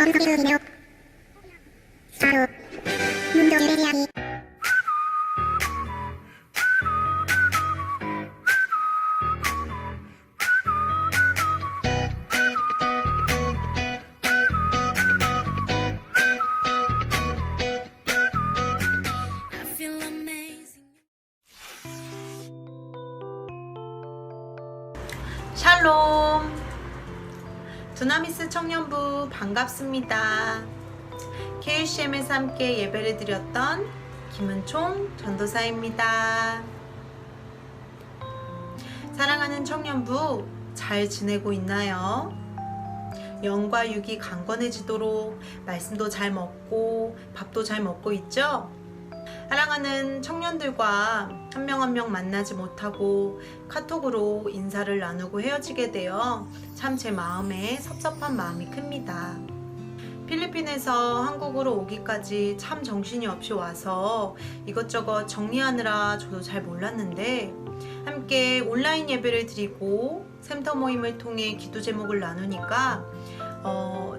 어르거리로 바로 문도 유래리아기 샬롬! 두나미스 청년부 반갑습니다. KCM에서 함께 예배를 드렸던 김은총 전도사입니다. 사랑하는 청년부 잘 지내고 있나요? 영과 육이 강건해지도록 말씀도 잘 먹고 밥도 잘 먹고 있죠? 사랑하는 청년들과 한 명 한 명 만나지 못하고 카톡으로 인사를 나누고 헤어지게 되어 참 제 마음에 섭섭한 마음이 큽니다. 필리핀에서 한국으로 오기까지 참 정신이 없이 와서 이것저것 정리하느라 저도 잘 몰랐는데 함께 온라인 예배를 드리고 샘터 모임을 통해 기도 제목을 나누니까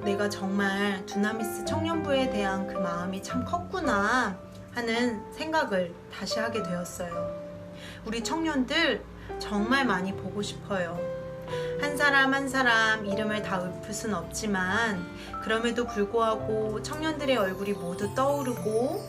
내가 정말 두나미스 청년부에 대한 그 마음이 참 컸구나 하는 생각을 다시 하게 되었어요. 우리 청년들 정말 많이 보고 싶어요. 한 사람 한 사람 이름을 다 읊을 순 없지만 그럼에도 불구하고 청년들의 얼굴이 모두 떠오르고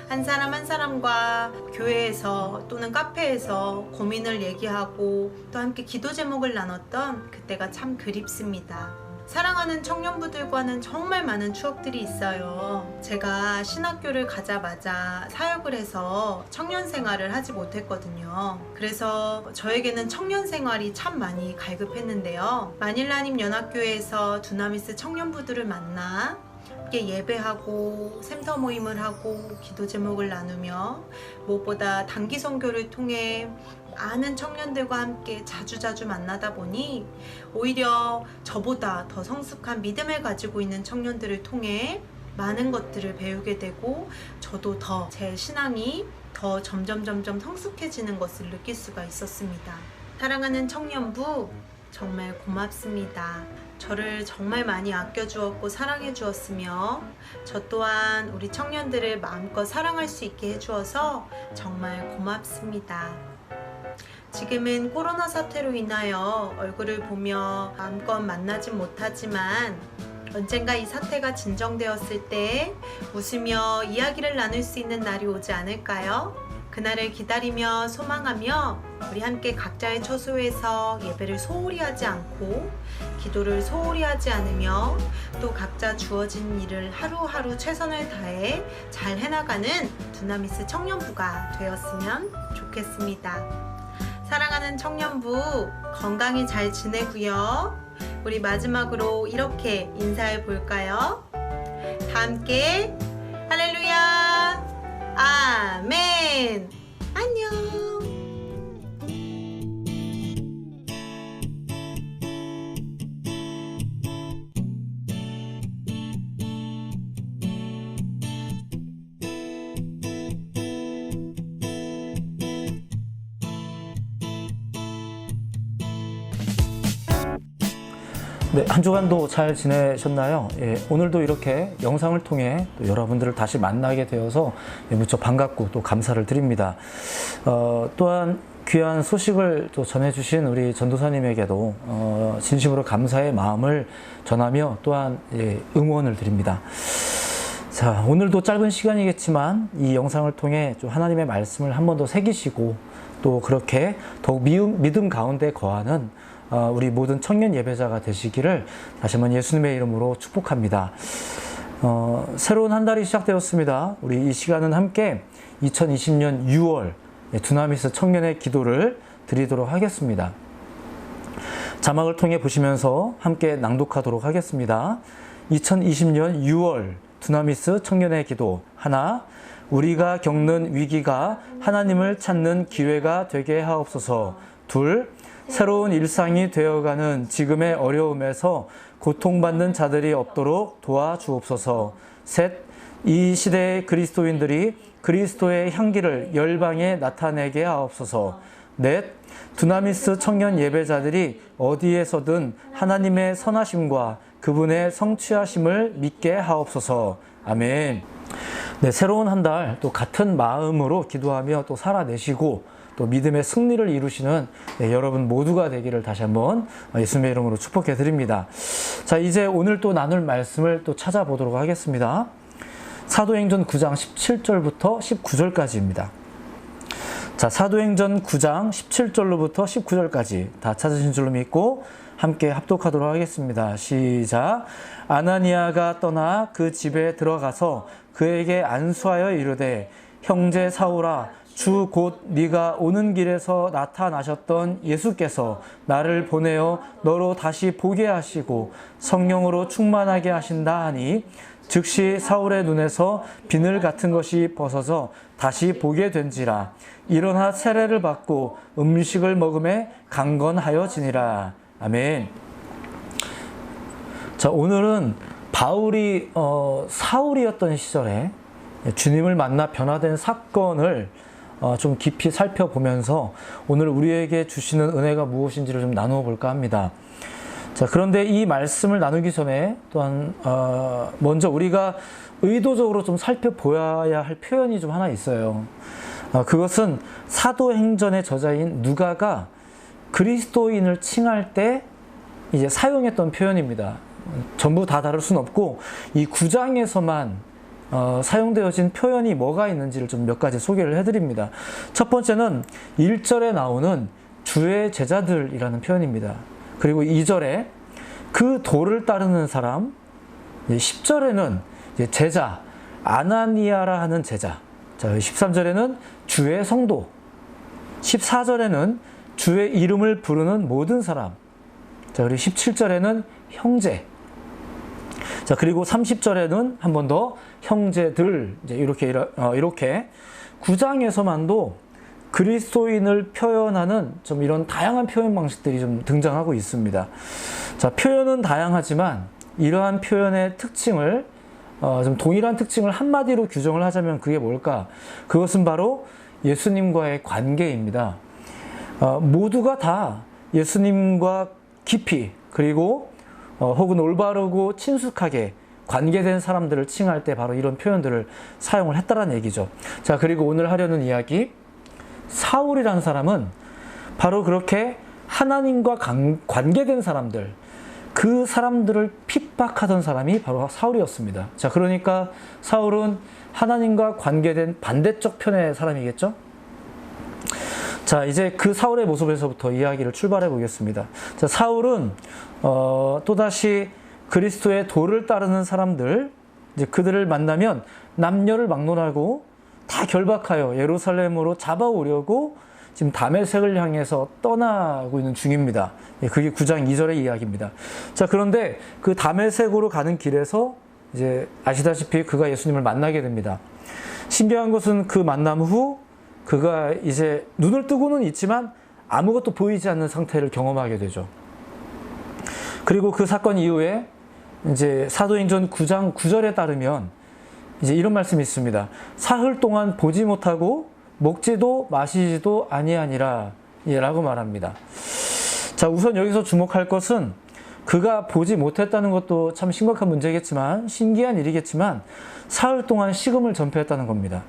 한 사람 한 사람과 교회에서 또는 카페에서 고민을 얘기하고 또 함께 기도 제목을 나눴던 그때가 참 그립습니다. 사랑하는 청년부들과는 정말 많은 추억들이 있어요. 제가 신학교를 가자마자 사역을 해서 청년 생활을 하지 못했거든요. 그래서 저에게는 청년 생활이 참 많이 갈급했는데요. 마닐라님 연합교회에서 두나미스 청년부들을 만나 함께 예배하고 샘터 모임을 하고 기도 제목을 나누며 무엇보다 단기 선교를 통해 많은 청년들과 함께 자주자주 만나다 보니 오히려 저보다 더 성숙한 믿음을 가지고 있는 청년들을 통해 많은 것들을 배우게 되고 저도 더 제 신앙이 더 점점 성숙해지는 것을 느낄 수가 있었습니다. 사랑하는 청년부 정말 고맙습니다. 저를 정말 많이 아껴주었고 사랑해 주었으며 저 또한 우리 청년들을 마음껏 사랑할 수 있게 해주어서 정말 고맙습니다. 지금은 코로나 사태로 인하여 얼굴을 보며 마음껏 만나진 못하지만 언젠가 이 사태가 진정되었을 때 웃으며 이야기를 나눌 수 있는 날이 오지 않을까요? 그날을 기다리며 소망하며 우리 함께 각자의 처소에서 예배를 소홀히 하지 않고 기도를 소홀히 하지 않으며 또 각자 주어진 일을 하루하루 최선을 다해 잘 해나가는 두나미스 청년부가 되었으면 좋겠습니다. 사랑하는 청년부 건강히 잘 지내고요. 우리 마지막으로 이렇게 인사해 볼까요? 다 함께 할렐루야 아멘. 안녕. 네, 한 주간도 잘 지내셨나요? 예, 오늘도 이렇게 영상을 통해 또 여러분들을 다시 만나게 되어서 무척 반갑고 또 감사를 드립니다. 또한 귀한 소식을 또 전해주신 우리 전도사님에게도 진심으로 감사의 마음을 전하며 또한 응원을 드립니다. 자, 오늘도 짧은 시간이겠지만 이 영상을 통해 좀 하나님의 말씀을 한 번 더 새기시고 또 그렇게 더욱 믿음 가운데 거하는 우리 모든 청년 예배자가 되시기를 다시 한번 예수님의 이름으로 축복합니다. 새로운 한 달이 시작되었습니다. 우리 이 시간은 함께 2020년 6월 두나미스 청년의 기도를 드리도록 하겠습니다. 자막을 통해 보시면서 함께 낭독하도록 하겠습니다. 2020년 6월 두나미스 청년의 기도. 하나, 우리가 겪는 위기가 하나님을 찾는 기회가 되게 하옵소서. 둘, 새로운 일상이 되어가는 지금의 어려움에서 고통받는 자들이 없도록 도와주옵소서. 셋, 이 시대의 그리스도인들이 그리스도의 향기를 열방에 나타내게 하옵소서. 넷, 두나미스 청년 예배자들이 어디에서든 하나님의 선하심과 그분의 성취하심을 믿게 하옵소서. 아멘. 네, 새로운 한 달 또 같은 마음으로 기도하며 또 살아내시고 또 믿음의 승리를 이루시는 여러분 모두가 되기를 다시 한번 예수님의 이름으로 축복해 드립니다. 자, 이제 오늘 또 나눌 말씀을 또 찾아보도록 하겠습니다. 사도행전 9장 17절부터 19절까지입니다. 자, 사도행전 9장 17절로부터 19절까지 다 찾으신 줄로 믿고 함께 합독하도록 하겠습니다. 시작. 아나니아가 떠나 그 집에 들어가서 그에게 안수하여 이르되, 형제 사울아, 주 곧 네가 오는 길에서 나타나셨던 예수께서 나를 보내어 너로 다시 보게 하시고 성령으로 충만하게 하신다 하니, 즉시 사울의 눈에서 비늘 같은 것이 벗어져 다시 보게 된지라. 일어나 세례를 받고 음식을 먹음에 강건하여지니라. 아멘. 자, 오늘은 바울이 사울이었던 시절에 주님을 만나 변화된 사건을 좀 깊이 살펴보면서 오늘 우리에게 주시는 은혜가 무엇인지를 좀 나누어 볼까 합니다. 자, 그런데 이 말씀을 나누기 전에 또한 먼저 우리가 의도적으로 좀 살펴보아야 할 표현이 좀 하나 있어요. 그것은 사도행전의 저자인 누가가 그리스도인을 칭할 때 이제 사용했던 표현입니다. 전부 다 다룰 수는 없고 이 9장에서만 사용되어진 표현이 뭐가 있는지를 좀 몇 가지 소개를 해드립니다. 첫 번째는 1절에 나오는 주의 제자들이라는 표현입니다. 그리고 2절에 그 도를 따르는 사람, 10절에는 제자, 아나니아라 하는 제자, 자, 13절에는 주의 성도, 14절에는 주의 이름을 부르는 모든 사람, 자, 그리고 17절에는 형제, 자, 그리고 30절에는 한 번 더 형제들, 이제 이렇게 9장에서만도 그리스도인을 표현하는 좀 이런 다양한 표현 방식들이 좀 등장하고 있습니다. 자, 표현은 다양하지만 이러한 표현의 특징을 좀 동일한 특징을 한마디로 규정을 하자면 그게 뭘까? 그것은 바로 예수님과의 관계입니다. 모두가 다 예수님과 깊이 그리고 혹은 올바르고 친숙하게 관계된 사람들을 칭할 때 바로 이런 표현들을 사용을 했다는 얘기죠. 자, 그리고 오늘 하려는 이야기, 사울이라는 사람은 바로 그렇게 하나님과 관계된 사람들, 그 사람들을 핍박하던 사람이 바로 사울이었습니다. 자, 그러니까 사울은 하나님과 관계된 반대쪽 편의 사람이겠죠? 자, 이제 그 사울의 모습에서부터 이야기를 출발해 보겠습니다. 자, 사울은 또다시 그리스도의 도를 따르는 사람들, 이제 그들을 만나면 남녀를 막론하고 다 결박하여 예루살렘으로 잡아오려고 지금 다메섹을 향해서 떠나고 있는 중입니다. 그게 9장 2절의 이야기입니다. 자, 그런데 그 다메섹으로 가는 길에서 이제 아시다시피 그가 예수님을 만나게 됩니다. 신기한 것은 그 만남 후 그가 이제 눈을 뜨고는 있지만 아무것도 보이지 않는 상태를 경험하게 되죠. 그리고 그 사건 이후에 이제 사도행전 9장 9절에 따르면 이제 이런 말씀이 있습니다. 사흘 동안 보지 못하고 먹지도 마시지도 아니하니라 라고 말합니다. 자, 우선 여기서 주목할 것은 그가 보지 못했다는 것도 참 심각한 문제겠지만, 신기한 일이겠지만 사흘 동안 식음을 전폐했다는 겁니다.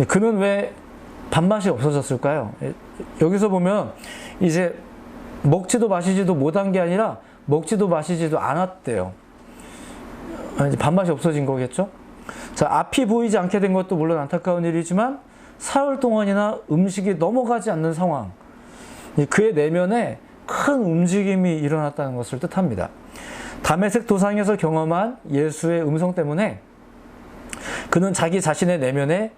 그는 왜 밥맛이 없어졌을까요? 여기서 보면 이제 먹지도 마시지도 못한 게 아니라 먹지도 마시지도 않았대요. 이제 밥맛이 없어진 거겠죠? 자, 앞이 보이지 않게 된 것도 물론 안타까운 일이지만 사흘 동안이나 음식이 넘어가지 않는 상황, 그의 내면에 큰 움직임이 일어났다는 것을 뜻합니다. 다메섹 도상에서 경험한 예수의 음성 때문에 그는 자기 자신의 내면에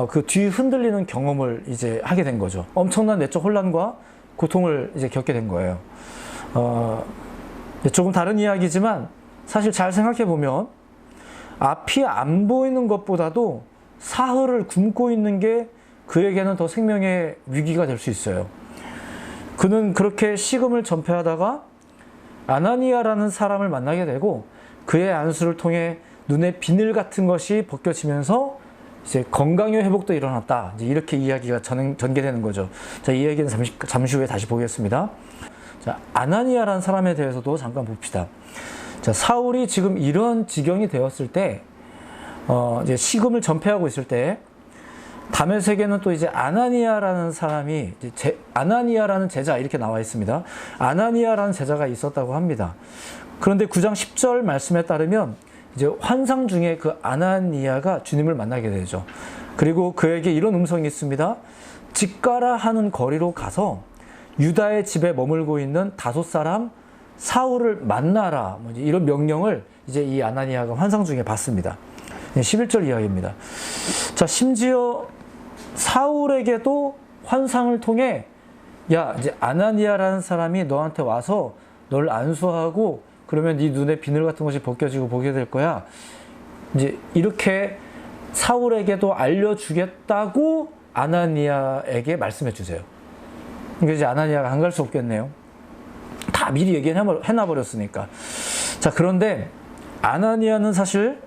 그 뒤 흔들리는 경험을 이제 하게 된 거죠. 엄청난 내적 혼란과 고통을 이제 겪게 된 거예요. 조금 다른 이야기지만 사실 잘 생각해 보면 앞이 안 보이는 것보다도 사흘을 굶고 있는 게 그에게는 더 생명의 위기가 될 수 있어요. 그는 그렇게 식음을 전폐하다가 아나니아라는 사람을 만나게 되고 그의 안수를 통해 눈에 비늘 같은 것이 벗겨지면서 이제 건강의 회복도 일어났다. 이제 이렇게 이야기가 전개되는 거죠. 자, 이 얘기는 잠시 후에 다시 보겠습니다. 자, 아나니아라는 사람에 대해서도 잠깐 봅시다. 자, 사울이 지금 이런 지경이 되었을 때, 이제 식음을 전폐하고 있을 때, 다메섹에는 또 이제 아나니아라는 사람이, 아나니아라는 제자, 이렇게 나와 있습니다. 아나니아라는 제자가 있었다고 합니다. 그런데 9장 10절 말씀에 따르면, 이제 환상 중에 그 아나니아가 주님을 만나게 되죠. 그리고 그에게 이런 음성이 있습니다. 직가라 하는 거리로 가서 유다의 집에 머물고 있는 다섯 사람 사울을 만나라. 이런 명령을 이제 이 아나니아가 환상 중에 받습니다. 11절 이하입니다. 자, 심지어 사울에게도 환상을 통해 야, 이제 아나니아라는 사람이 너한테 와서 널 안수하고 그러면 네 눈에 비늘 같은 것이 벗겨지고 보게 될 거야. 이제 이렇게 사울에게도 알려주겠다고 아나니아에게 말씀해 주세요. 그러니까 이제 아나니아가 안 갈 수 없겠네요. 다 미리 해놔버렸으니까. 자, 그런데 아나니아는 사실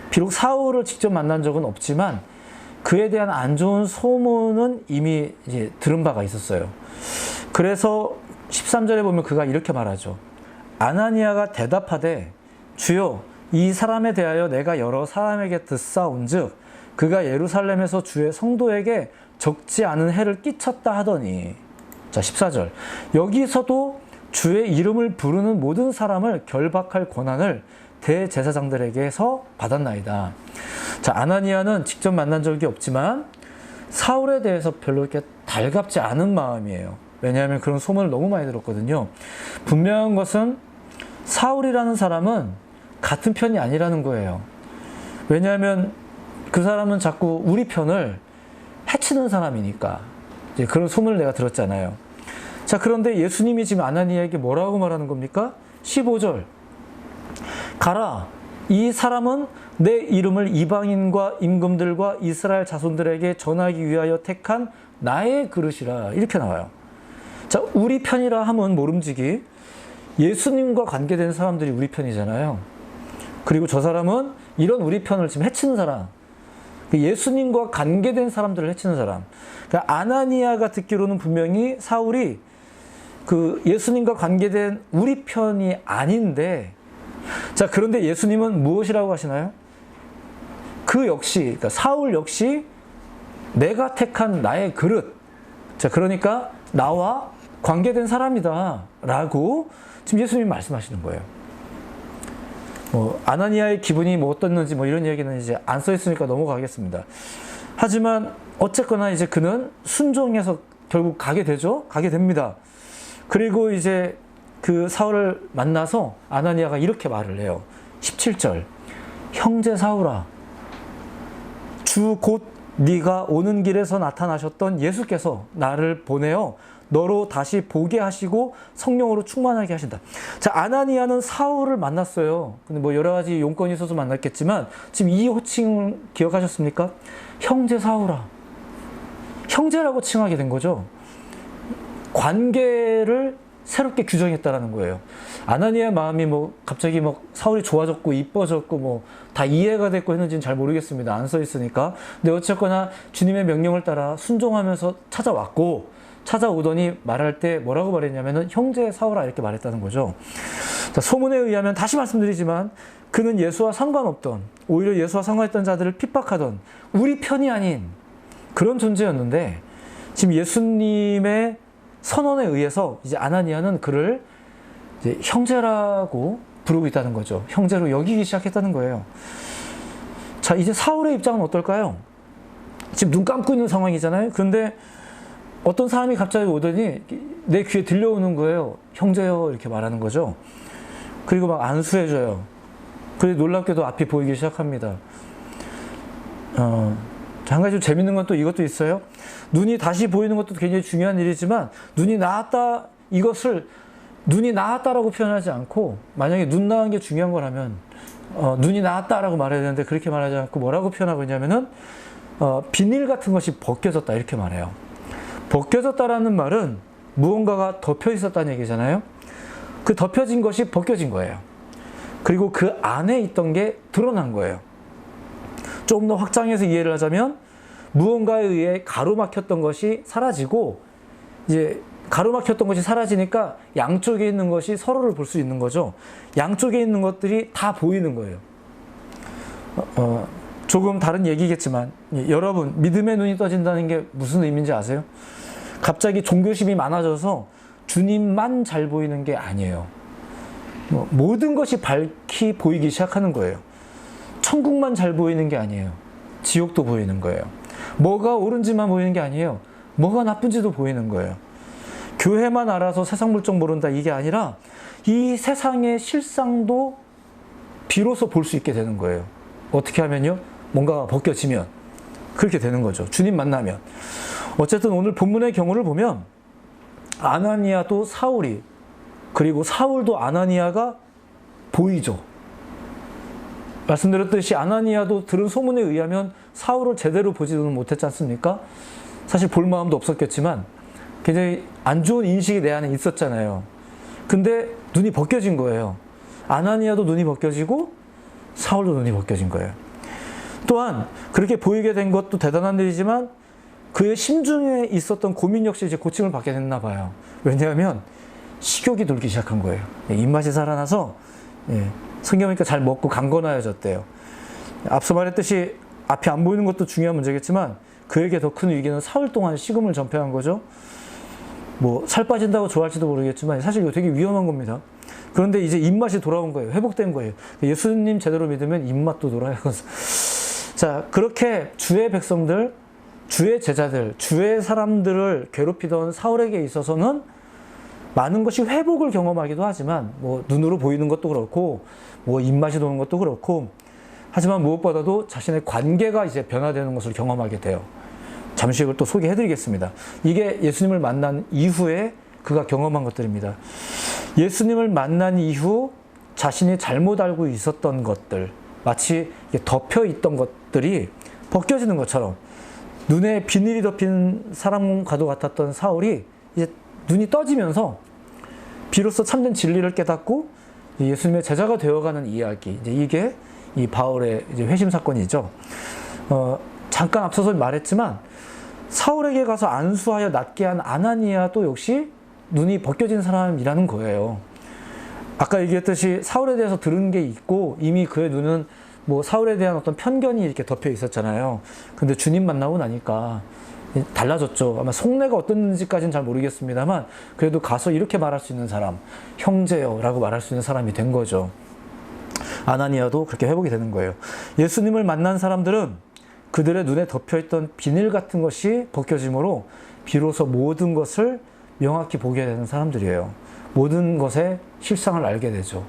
비록 사울을 직접 만난 적은 없지만 그에 대한 안 좋은 소문은 이미 이제 들은 바가 있었어요. 그래서 13절에 보면 그가 이렇게 말하죠. 아나니아가 대답하되 주여 이 사람에 대하여 내가 여러 사람에게 듣사온즉 그가 예루살렘에서 주의 성도에게 적지 않은 해를 끼쳤다 하더니. 자, 14절. 여기서도 주의 이름을 부르는 모든 사람을 결박할 권한을 대제사장들에게서 받았나이다. 자, 아나니아는 직접 만난 적이 없지만 사울에 대해서 별로 이렇게 달갑지 않은 마음이에요. 왜냐하면 그런 소문을 너무 많이 들었거든요. 분명한 것은 사울이라는 사람은 같은 편이 아니라는 거예요. 왜냐하면 그 사람은 자꾸 우리 편을 해치는 사람이니까. 이제 그런 소문을 내가 들었잖아요. 자, 그런데 예수님이 지금 아나니아에게 뭐라고 말하는 겁니까? 15절. 가라. 이 사람은 내 이름을 이방인과 임금들과 이스라엘 자손들에게 전하기 위하여 택한 나의 그릇이라. 이렇게 나와요. 자, 우리 편이라 하면 모름지기 예수님과 관계된 사람들이 우리 편이잖아요. 그리고 저 사람은 이런 우리 편을 지금 해치는 사람. 예수님과 관계된 사람들을 해치는 사람. 그러니까 아나니아가 듣기로는 분명히 사울이 그 예수님과 관계된 우리 편이 아닌데, 자, 그런데 예수님은 무엇이라고 하시나요? 그 역시, 그러니까 사울 역시 내가 택한 나의 그릇. 자, 그러니까 나와 관계된 사람이다. 라고 지금 예수님이 말씀하시는 거예요. 아나니아의 기분이 어떻는지 이런 얘기는 이제 안 써 있으니까 넘어가겠습니다. 하지만 어쨌거나 이제 그는 순종해서 결국 가게 되죠. 가게 됩니다. 그리고 이제 그 사울을 만나서 아나니아가 이렇게 말을 해요. 17절. 형제 사울아, 주 곧 네가 오는 길에서 나타나셨던 예수께서 나를 보내어 너로 다시 보게 하시고 성령으로 충만하게 하신다. 자, 아나니아는 사울을 만났어요. 근데 여러 가지 용건이 있어서 만났겠지만 지금 이 호칭 기억하셨습니까? 형제 사울아. 형제라고 칭하게 된 거죠. 관계를 새롭게 규정했다라는 거예요. 아나니아의 마음이 갑자기 사울이 좋아졌고 이뻐졌고 다 이해가 됐고 했는지는 잘 모르겠습니다. 안 써 있으니까. 근데 어쨌거나 주님의 명령을 따라 순종하면서 찾아오더니 말할 때 뭐라고 말했냐면은 형제 사울아 이렇게 말했다는 거죠. 자, 소문에 의하면 다시 말씀드리지만 그는 예수와 상관없던, 오히려 예수와 상관했던 자들을 핍박하던 우리 편이 아닌 그런 존재였는데 지금 예수님의 선언에 의해서 이제 아나니아는 그를 이제 형제라고 부르고 있다는 거죠. 형제로 여기기 시작했다는 거예요. 자, 이제 사울의 입장은 어떨까요? 지금 눈 감고 있는 상황이잖아요. 그런데 어떤 사람이 갑자기 오더니 내 귀에 들려오는 거예요. 형제요 이렇게 말하는 거죠. 그리고 막 안수해줘요. 그리고 놀랍게도 앞이 보이기 시작합니다. 한 가지 좀 재밌는 건 또 이것도 있어요. 눈이 다시 보이는 것도 굉장히 중요한 일이지만 눈이 나았다, 이것을 눈이 나았다라고 표현하지 않고 만약에 눈 나은 게 중요한 거라면 눈이 나았다라고 말해야 되는데 그렇게 말하지 않고 뭐라고 표현하고 있냐면은 비닐 같은 것이 벗겨졌다 이렇게 말해요. 벗겨졌다라는 말은 무언가가 덮여 있었다는 얘기잖아요. 그 덮여진 것이 벗겨진 거예요. 그리고 그 안에 있던 게 드러난 거예요. 좀 더 확장해서 이해를 하자면 무언가에 의해 가로막혔던 것이 사라지고 이제 가로막혔던 것이 사라지니까 양쪽에 있는 것이 서로를 볼 수 있는 거죠. 양쪽에 있는 것들이 다 보이는 거예요. 조금 다른 얘기겠지만 여러분, 믿음의 눈이 떠진다는 게 무슨 의미인지 아세요? 갑자기 종교심이 많아져서 주님만 잘 보이는 게 아니에요. 모든 것이 밝히 보이기 시작하는 거예요. 천국만 잘 보이는 게 아니에요. 지옥도 보이는 거예요. 뭐가 옳은지만 보이는 게 아니에요. 뭐가 나쁜지도 보이는 거예요. 교회만 알아서 세상 물정 모른다, 이게 아니라 이 세상의 실상도 비로소 볼 수 있게 되는 거예요. 어떻게 하면요? 뭔가가 벗겨지면 그렇게 되는 거죠. 주님 만나면. 어쨌든 오늘 본문의 경우를 보면 아나니아도 사울이, 그리고 사울도 아나니아가 보이죠. 말씀드렸듯이 아나니아도 들은 소문에 의하면 사울을 제대로 보지는 못했지 않습니까? 사실 볼 마음도 없었겠지만 굉장히 안 좋은 인식이 내 안에 있었잖아요. 근데 눈이 벗겨진 거예요. 아나니아도 눈이 벗겨지고 사울도 눈이 벗겨진 거예요. 또한 그렇게 보이게 된 것도 대단한 일이지만 그의 심중에 있었던 고민 역시 이제 고침을 받게 됐나 봐요. 왜냐하면 식욕이 돌기 시작한 거예요. 입맛이 살아나서 성경 보니까 잘 먹고 강건하여졌대요. 앞서 말했듯이 앞이 안 보이는 것도 중요한 문제겠지만 그에게 더 큰 위기는 사흘 동안 식음을 전폐한 거죠. 뭐 살 빠진다고 좋아할지도 모르겠지만 사실 이거 되게 위험한 겁니다. 그런데 이제 입맛이 돌아온 거예요. 회복된 거예요. 예수님 제대로 믿으면 입맛도 돌아요. 자, 그렇게 주의 백성들, 주의 제자들, 주의 사람들을 괴롭히던 사울에게 있어서는 많은 것이 회복을 경험하기도 하지만 뭐 눈으로 보이는 것도 그렇고 뭐 입맛이 도는 것도 그렇고, 하지만 무엇보다도 자신의 관계가 이제 변화되는 것을 경험하게 돼요. 잠시 후에 또 소개해드리겠습니다. 이게 예수님을 만난 이후에 그가 경험한 것들입니다. 예수님을 만난 이후 자신이 잘못 알고 있었던 것들, 마치 덮여 있던 것들이 벗겨지는 것처럼 눈에 비늘이 덮인 사람과도 같았던 사울이 이제 눈이 떠지면서 비로소 참된 진리를 깨닫고 예수님의 제자가 되어가는 이야기. 이제 이게 이 바울의 이제 회심 사건이죠. 잠깐 앞서서 말했지만 사울에게 가서 안수하여 낫게 한 아나니아도 역시 눈이 벗겨진 사람이라는 거예요. 아까 얘기했듯이 사울에 대해서 들은 게 있고 이미 그의 눈은 뭐 사울에 대한 어떤 편견이 이렇게 덮여 있었잖아요. 근데 주님 만나고 나니까 달라졌죠. 아마 속내가 어떤지까지는 잘 모르겠습니다만 그래도 가서 이렇게 말할 수 있는 사람, 형제요 라고 말할 수 있는 사람이 된 거죠. 아나니아도 그렇게 회복이 되는 거예요. 예수님을 만난 사람들은 그들의 눈에 덮여있던 비늘 같은 것이 벗겨짐으로 비로소 모든 것을 명확히 보게 되는 사람들이에요. 모든 것의 실상을 알게 되죠.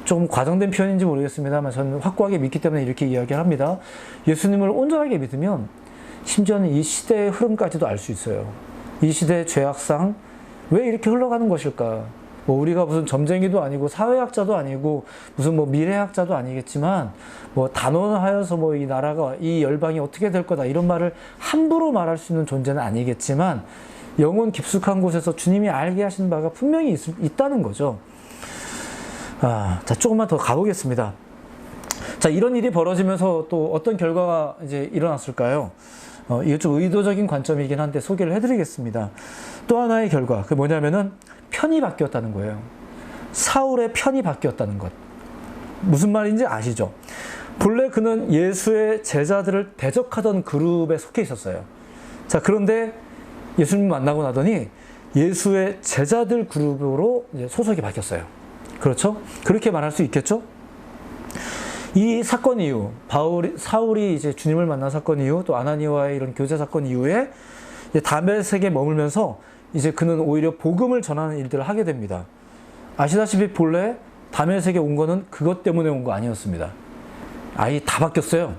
좀 과장된 표현인지 모르겠습니다만 저는 확고하게 믿기 때문에 이렇게 이야기를 합니다. 예수님을 온전하게 믿으면 심지어는 이 시대의 흐름까지도 알 수 있어요. 이 시대의 죄악상 왜 이렇게 흘러가는 것일까? 뭐 우리가 무슨 점쟁이도 아니고 사회학자도 아니고 무슨 뭐 미래학자도 아니겠지만 뭐 단언하여서 뭐 이 나라가 이 열방이 어떻게 될 거다 이런 말을 함부로 말할 수 있는 존재는 아니겠지만 영혼 깊숙한 곳에서 주님이 알게 하신 바가 분명히 있다는 거죠. 자, 조금만 더 가보겠습니다. 자, 이런 일이 벌어지면서 또 어떤 결과가 이제 일어났을까요? 이게 좀 의도적인 관점이긴 한데 소개를 해드리겠습니다. 또 하나의 결과, 그게 뭐냐면은 편이 바뀌었다는 거예요. 사울의 편이 바뀌었다는 것. 무슨 말인지 아시죠? 본래 그는 예수의 제자들을 대적하던 그룹에 속해 있었어요. 자, 그런데 예수님 만나고 나더니 예수의 제자들 그룹으로 이제 소속이 바뀌었어요. 그렇죠? 그렇게 말할 수 있겠죠? 이 사건 이후, 사울이 이제 주님을 만난 사건 이후, 또 아나니아와의 이런 교제 사건 이후에 다메섹에 머물면서 이제 그는 오히려 복음을 전하는 일들을 하게 됩니다. 아시다시피 본래 다메섹에 온 거는 그것 때문에 온 거 아니었습니다. 아예 다 바뀌었어요.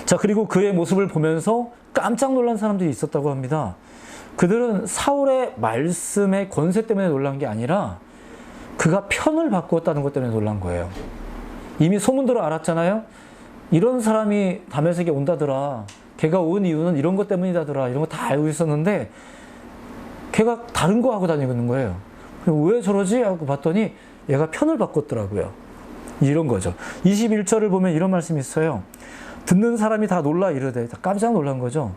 자, 그리고 그의 모습을 보면서 깜짝 놀란 사람들이 있었다고 합니다. 그들은 사울의 말씀의 권세 때문에 놀란 게 아니라 그가 편을 바꾸었다는 것 때문에 놀란 거예요. 이미 소문대로 알았잖아요. 이런 사람이 다메섹에 온다더라. 걔가 온 이유는 이런 것 때문이다더라. 이런 거 다 알고 있었는데 걔가 다른 거 하고 다니고 있는 거예요. 왜 저러지? 하고 봤더니 얘가 편을 바꿨더라고요. 이런 거죠. 21절을 보면 이런 말씀이 있어요. 듣는 사람이 다 놀라 이르되, 다 깜짝 놀란 거죠.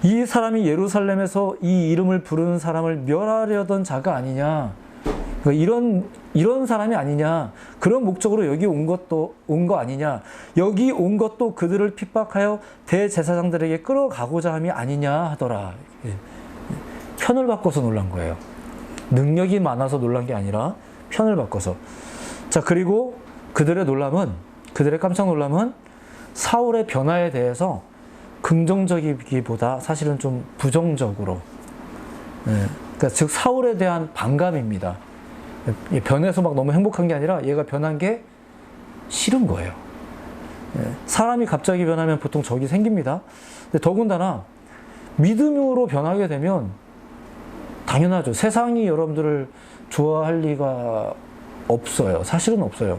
이 사람이 예루살렘에서 이 이름을 부르는 사람을 멸하려던 자가 아니냐. 그러니까 이런 사람이 아니냐. 그런 목적으로 여기 온 거 아니냐. 여기 온 것도 그들을 핍박하여 대제사장들에게 끌어가고자 함이 아니냐 하더라. 편을 바꿔서 놀란 거예요. 능력이 많아서 놀란 게 아니라 편을 바꿔서. 자, 그리고 그들의 깜짝 놀람은 사울의 변화에 대해서 긍정적이기보다 사실은 좀 부정적으로, 그러니까 즉 사울에 대한 반감입니다. 변해서 막 너무 행복한 게 아니라 얘가 변한 게 싫은 거예요. 사람이 갑자기 변하면 보통 적이 생깁니다. 근데 더군다나 믿음으로 변하게 되면 당연하죠. 세상이 여러분들을 좋아할 리가 없어요. 사실은 없어요.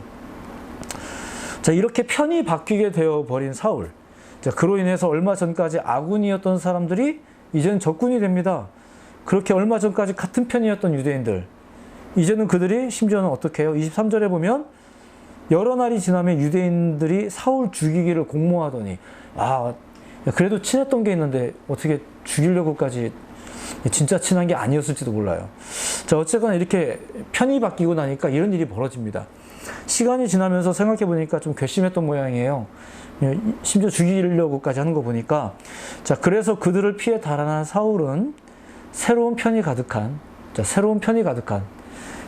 자, 이렇게 편이 바뀌게 되어버린 사울. 자, 그로 인해서 얼마 전까지 아군이었던 사람들이 이제는 적군이 됩니다. 그렇게 얼마 전까지 같은 편이었던 유대인들. 이제는 그들이 심지어는 어떻게 해요? 23절에 보면 여러 날이 지나면 유대인들이 사울 죽이기를 공모하더니, 그래도 친했던 게 있는데 어떻게 죽이려고까지, 진짜 친한 게 아니었을지도 몰라요. 자, 어쨌거나 이렇게 편이 바뀌고 나니까 이런 일이 벌어집니다. 시간이 지나면서 생각해 보니까 좀 괘씸했던 모양이에요. 심지어 죽이려고까지 하는 거 보니까. 자, 그래서 그들을 피해 달아난 사울은 새로운 편이 가득한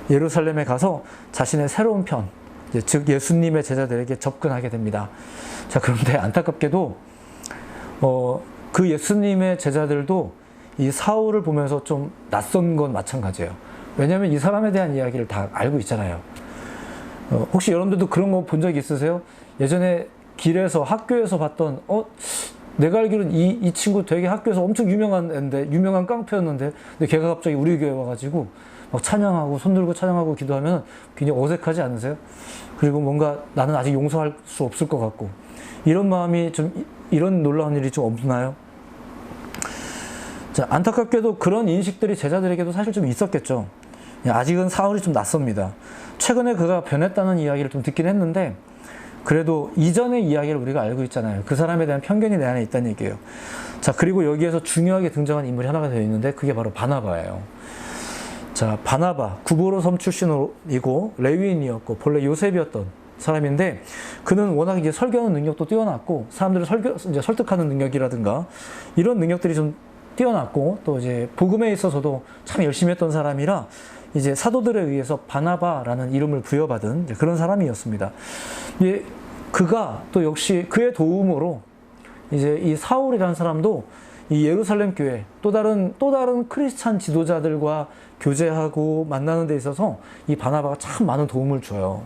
예루살렘에 가서 자신의 새로운 편, 즉 예수님의 제자들에게 접근하게 됩니다. 자, 그런데 안타깝게도 그 예수님의 제자들도 이 사울을 보면서 좀 낯선 건 마찬가지예요. 왜냐하면 이 사람에 대한 이야기를 다 알고 있잖아요. 혹시 여러분들도 그런 거 본 적 있으세요? 예전에 길에서 학교에서 봤던 내가 알기로는 이 친구 되게 학교에서 엄청 유명한 애인데, 유명한 깡패였는데, 근데 걔가 갑자기 우리 교회 와가지고 막 찬양하고 손 들고 찬양하고 기도하면 굉장히 어색하지 않으세요? 그리고 뭔가 나는 아직 용서할 수 없을 것 같고, 이런 마음이 좀, 이런 놀라운 일이 좀 없나요? 자, 안타깝게도 그런 인식들이 제자들에게도 사실 좀 있었겠죠. 아직은 사울이 좀 낯섭니다. 최근에 그가 변했다는 이야기를 좀 듣긴 했는데, 그래도 이전의 이야기를 우리가 알고 있잖아요. 그 사람에 대한 편견이 내 안에 있다는 얘기예요. 자, 그리고 여기에서 중요하게 등장한 인물이 하나가 되어 있는데, 그게 바로 바나바예요. 자, 바나바, 구보로 섬 출신이고 레위인이었고 본래 요셉이었던 사람인데, 그는 워낙 이제 설교하는 능력도 뛰어났고, 사람들을 이제 설득하는 능력이라든가 이런 능력들이 좀 뛰어났고, 또 이제 복음에 있어서도 참 열심히 했던 사람이라 이제 사도들에 의해서 바나바라는 이름을 부여받은 그런 사람이었습니다. 예, 그가 또 역시 그의 도움으로 이제 이 사울이라는 사람도 이 예루살렘 교회 또 다른 크리스찬 지도자들과 교제하고 만나는 데 있어서 이 바나바가 참 많은 도움을 줘요.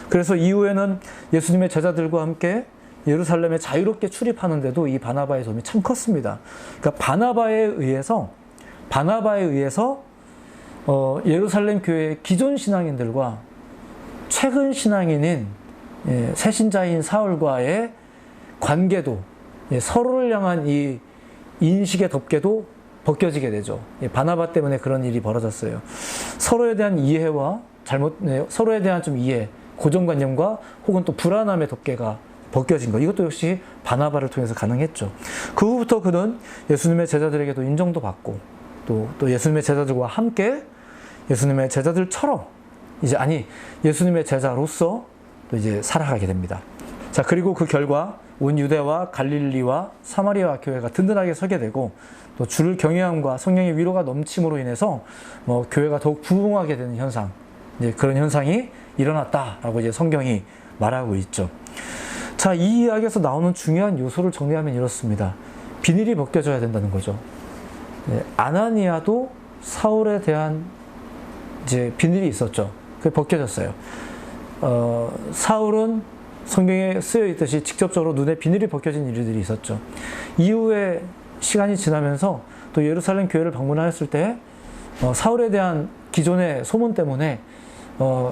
그래서 이후에는 예수님의 제자들과 함께 예루살렘에 자유롭게 출입하는데도 이 바나바의 도움이 참 컸습니다. 그러니까 바나바에 의해서 예루살렘 교회의 기존 신앙인들과 최근 신앙인인 새신자인 사울과의 관계도, 서로를 향한 이 인식의 덮개도 벗겨지게 되죠. 바나바 때문에 그런 일이 벌어졌어요. 서로에 대한 이해와 서로에 대한 좀 이해, 고정관념과 혹은 또 불안함의 덮개가 벗겨진 것. 이것도 역시 바나바를 통해서 가능했죠. 그 후부터 그는 예수님의 제자들에게도 인정도 받고, 또 예수님의 제자들과 함께 예수님의 제자들처럼 예수님의 제자로서 또 이제 살아가게 됩니다. 자, 그리고 그 결과 온 유대와 갈릴리와 사마리아 교회가 든든하게 서게 되고, 또 주를 경외함과 성령의 위로가 넘침으로 인해서 교회가 더욱 부흥하게 되는 현상, 이제 그런 현상이 일어났다라고 이제 성경이 말하고 있죠. 자, 이 이야기에서 나오는 중요한 요소를 정리하면 이렇습니다. 비닐이 벗겨져야 된다는 거죠. 아나니아도 사울에 대한 이제 비닐이 있었죠. 그게 벗겨졌어요. 사울은 성경에 쓰여 있듯이 직접적으로 눈에 비닐이 벗겨진 일들이 있었죠. 이후에 시간이 지나면서 또 예루살렘 교회를 방문하였을 때 사울에 대한 기존의 소문 때문에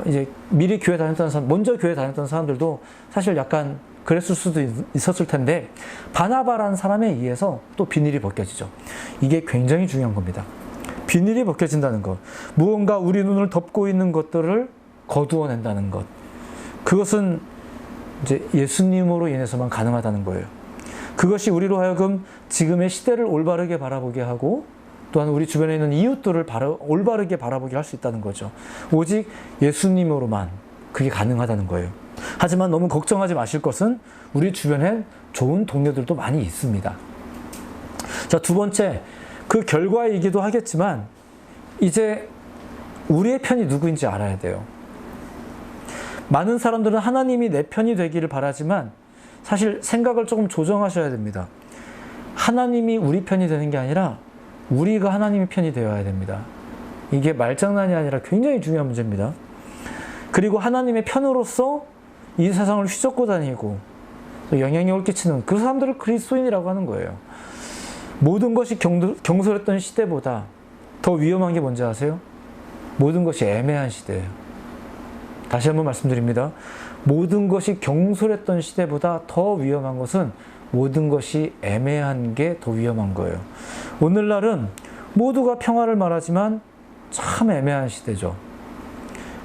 이제 미리 교회 다녔던 사람, 먼저 교회 다녔던 사람들도 사실 약간 그랬을 수도 있었을 텐데, 바나바라는 사람에 의해서 또 비닐이 벗겨지죠. 이게 굉장히 중요한 겁니다. 비닐이 벗겨진다는 것, 무언가 우리 눈을 덮고 있는 것들을 거두어낸다는 것, 그것은 이제 예수님으로 인해서만 가능하다는 거예요. 그것이 우리로 하여금 지금의 시대를 올바르게 바라보게 하고 또한 우리 주변에 있는 이웃들을 올바르게 바라보게 할 수 있다는 거죠. 오직 예수님으로만 그게 가능하다는 거예요. 하지만 너무 걱정하지 마실 것은 우리 주변에 좋은 동료들도 많이 있습니다. 자, 두 번째, 그 결과이기도 하겠지만 이제 우리의 편이 누구인지 알아야 돼요. 많은 사람들은 하나님이 내 편이 되기를 바라지만 사실 생각을 조금 조정하셔야 됩니다. 하나님이 우리 편이 되는 게 아니라 우리가 하나님의 편이 되어야 됩니다. 이게 말장난이 아니라 굉장히 중요한 문제입니다. 그리고 하나님의 편으로서 이 세상을 휘젓고 다니고 영향력을 끼치는 그 사람들을 그리스도인이라고 하는 거예요. 모든 것이 경솔했던 시대보다 더 위험한 게 뭔지 아세요? 모든 것이 애매한 시대예요. 다시 한번 말씀드립니다. 모든 것이 경솔했던 시대보다 더 위험한 것은 모든 것이 애매한 게 더 위험한 거예요. 오늘날은 모두가 평화를 말하지만 참 애매한 시대죠.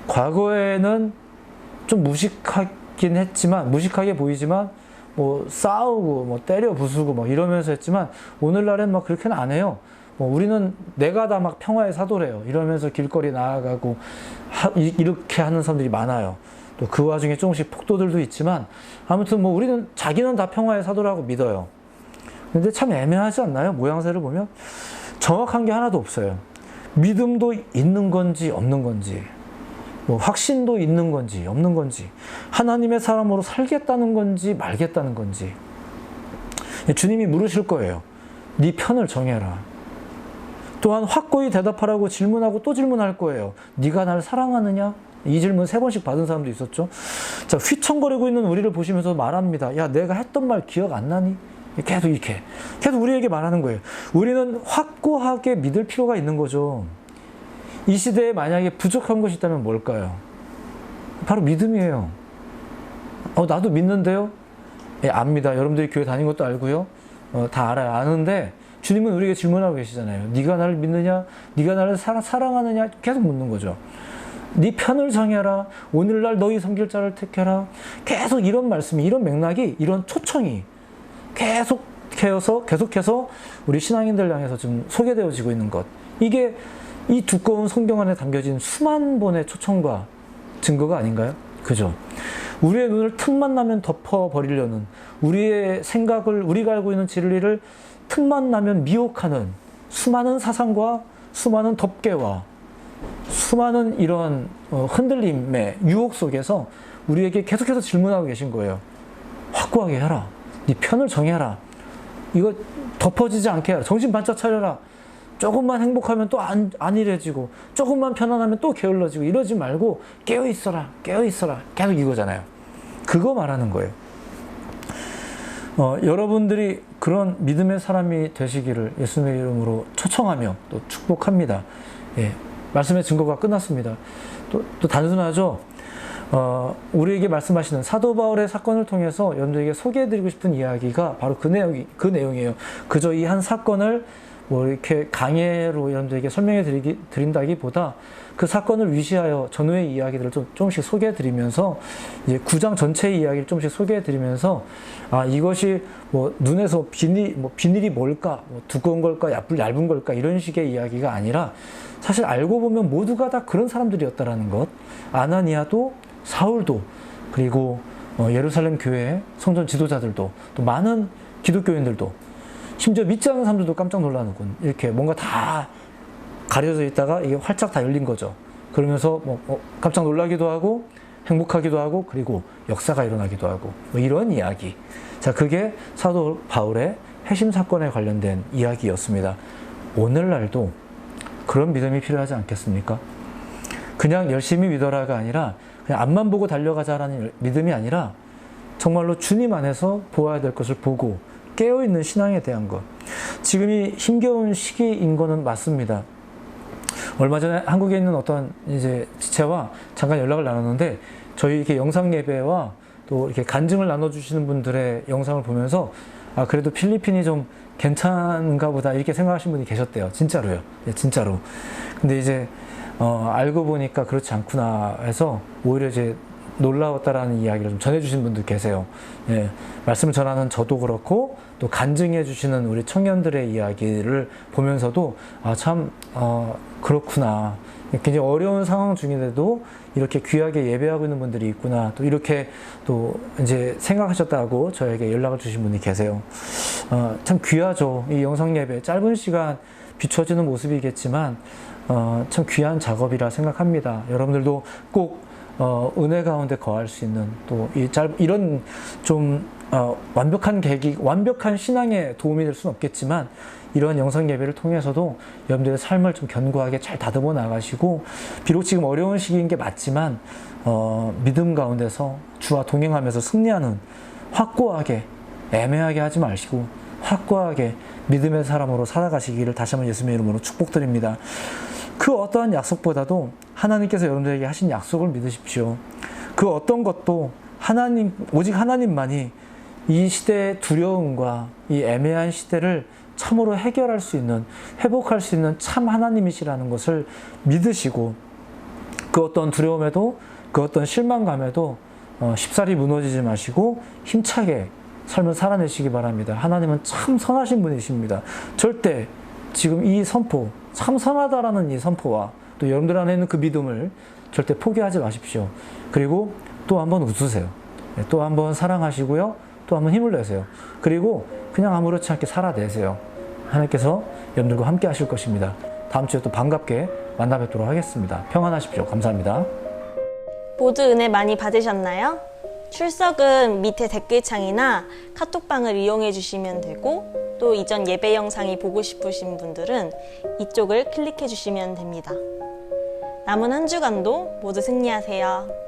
과거에는 좀 무식하긴 했지만, 무식하게 보이지만 뭐 싸우고 뭐 때려 부수고 뭐 이러면서 했지만 오늘날엔 막 그렇게는 안 해요. 우리는 내가 다 막 평화의 사도래요. 이러면서 길거리 나아가고 이렇게 하는 사람들이 많아요. 또 그 와중에 조금씩 폭도들도 있지만 아무튼 뭐 우리는 자기는 다 평화의 사도라고 믿어요. 근데 참 애매하지 않나요? 모양새를 보면 정확한 게 하나도 없어요. 믿음도 있는 건지 없는 건지, 뭐 확신도 있는 건지 없는 건지, 하나님의 사람으로 살겠다는 건지 말겠다는 건지. 주님이 물으실 거예요. 네 편을 정해라. 또한 확고히 대답하라고 질문하고 또 질문할 거예요. 네가 나를 사랑하느냐? 이 질문 3번씩 받은 사람도 있었죠. 자, 휘청거리고 있는 우리를 보시면서 말합니다. 야, 내가 했던 말 기억 안 나니? 계속 이렇게. 계속 우리에게 말하는 거예요. 우리는 확고하게 믿을 필요가 있는 거죠. 이 시대에 만약에 부족한 것이 있다면 뭘까요? 바로 믿음이에요. 나도 믿는데요? 예, 압니다. 여러분들이 교회 다닌 것도 알고요. 다 알아요. 아는데 주님은 우리에게 질문하고 계시잖아요. 네가 나를 믿느냐? 네가 나를 사랑하느냐? 계속 묻는 거죠. 네 편을 정해라. 오늘날 너희 섬길 자를 택해라. 계속 이런 말씀이, 이런 맥락이, 이런 초청이 계속해서 우리 신앙인들 향해서 지금 소개되어지고 있는 것. 이게 이 두꺼운 성경 안에 담겨진 수만 번의 초청과 증거가 아닌가요? 그죠? 우리의 눈을 틈만 나면 덮어버리려는, 우리의 생각을, 우리가 알고 있는 진리를 틈만 나면 미혹하는 수많은 사상과 수많은 덮개와 수많은 이런 흔들림의 유혹 속에서 우리에게 계속해서 질문하고 계신 거예요. 확고하게 해라. 네 편을 정해라. 이거 덮어지지 않게 해라. 정신 반짝 차려라. 조금만 행복하면 또 안일해지고, 조금만 편안하면 또 게을러지고, 이러지 말고 깨어있어라. 깨어있어라. 계속 이거잖아요. 그거 말하는 거예요. 여러분들이 그런 믿음의 사람이 되시기를 예수님의 이름으로 초청하며 또 축복합니다. 예, 말씀의 증거가 끝났습니다. 또 단순하죠. 우리에게 말씀하시는 사도 바울의 사건을 통해서 여러분들에게 소개해드리고 싶은 이야기가 바로 그 내용이에요. 그저 이 한 사건을 뭐 이렇게 강해로 여러분들에게 설명해 드린다기보다 그 사건을 위시하여 전후의 이야기들을 조금씩 소개해 드리면서 이제 9장 전체의 이야기를 조금씩 소개해 드리면서 이것이 뭐 눈에서 비닐이 뭘까? 뭐 두꺼운 걸까? 얇은 걸까? 이런 식의 이야기가 아니라 사실 알고 보면 모두가 다 그런 사람들이었다라는 것. 아나니아도 사울도 그리고 예루살렘 교회 성전 지도자들도 또 많은 기독교인들도 심지어 믿지 않는 사람들도 깜짝 놀라는군. 이렇게 뭔가 다 가려져 있다가 이게 활짝 다 열린 거죠. 그러면서 깜짝 놀라기도 하고 행복하기도 하고 그리고 역사가 일어나기도 하고 뭐 이런 이야기. 자, 그게 사도 바울의 회심 사건에 관련된 이야기였습니다. 오늘날도 그런 믿음이 필요하지 않겠습니까? 그냥 열심히 믿어라가 아니라 그냥 앞만 보고 달려가자라는 믿음이 아니라 정말로 주님 안에서 보아야 될 것을 보고 깨어있는 신앙에 대한 것. 지금이 힘겨운 시기인 거는 맞습니다. 얼마 전에 한국에 있는 어떤 이제 지체와 잠깐 연락을 나눴는데 저희 이렇게 영상 예배와 또 이렇게 간증을 나눠주시는 분들의 영상을 보면서 그래도 필리핀이 좀 괜찮은가 보다 이렇게 생각하시는 분이 계셨대요. 진짜로요. 네, 진짜로. 근데 이제 알고 보니까 그렇지 않구나 해서 오히려 이제 놀라웠다라는 이야기를 좀 전해주신 분들 계세요. 예, 말씀을 전하는 저도 그렇고 또 간증해 주시는 우리 청년들의 이야기를 보면서도 그렇구나. 굉장히 어려운 상황 중인데도 이렇게 귀하게 예배하고 있는 분들이 있구나. 또 이렇게 또 이제 생각하셨다고 저에게 연락을 주신 분이 계세요. 참 귀하죠. 이 영상 예배 짧은 시간 비춰지는 모습이겠지만 참 귀한 작업이라 생각합니다. 여러분들도 꼭 은혜 가운데 거할 수 있는 또 이런 좀 완벽한 신앙에 도움이 될 수는 없겠지만 이러한 영상 예배를 통해서도 여러분들의 삶을 좀 견고하게 잘 다듬어 나가시고 비록 지금 어려운 시기인 게 맞지만 믿음 가운데서 주와 동행하면서 승리하는 확고하게 애매하게 하지 마시고 확고하게 믿음의 사람으로 살아가시기를 다시 한번 예수님의 이름으로 축복드립니다. 그 어떠한 약속보다도 하나님께서 여러분들에게 하신 약속을 믿으십시오. 그 어떤 것도 오직 하나님만이 이 시대의 두려움과 이 애매한 시대를 참으로 해결할 수 있는, 회복할 수 있는 참 하나님이시라는 것을 믿으시고 그 어떤 두려움에도 그 어떤 실망감에도 쉽사리 무너지지 마시고 힘차게 삶을 살아내시기 바랍니다. 하나님은 참 선하신 분이십니다. 절대 지금 이 선포, 참 선하다라는 이 선포와 또 여러분들 안에 있는 그 믿음을 절대 포기하지 마십시오. 그리고 또 한번 웃으세요. 또 한번 사랑하시고요. 또 한번 힘을 내세요. 그리고 그냥 아무렇지 않게 살아내세요. 하나님께서 여러분들과 함께 하실 것입니다. 다음 주에 또 반갑게 만나 뵙도록 하겠습니다. 평안하십시오. 감사합니다. 모두 은혜 많이 받으셨나요? 출석은 밑에 댓글창이나 카톡방을 이용해 주시면 되고 또 이전 예배 영상이 보고 싶으신 분들은 이쪽을 클릭해 주시면 됩니다. 남은 한 주간도 모두 승리하세요.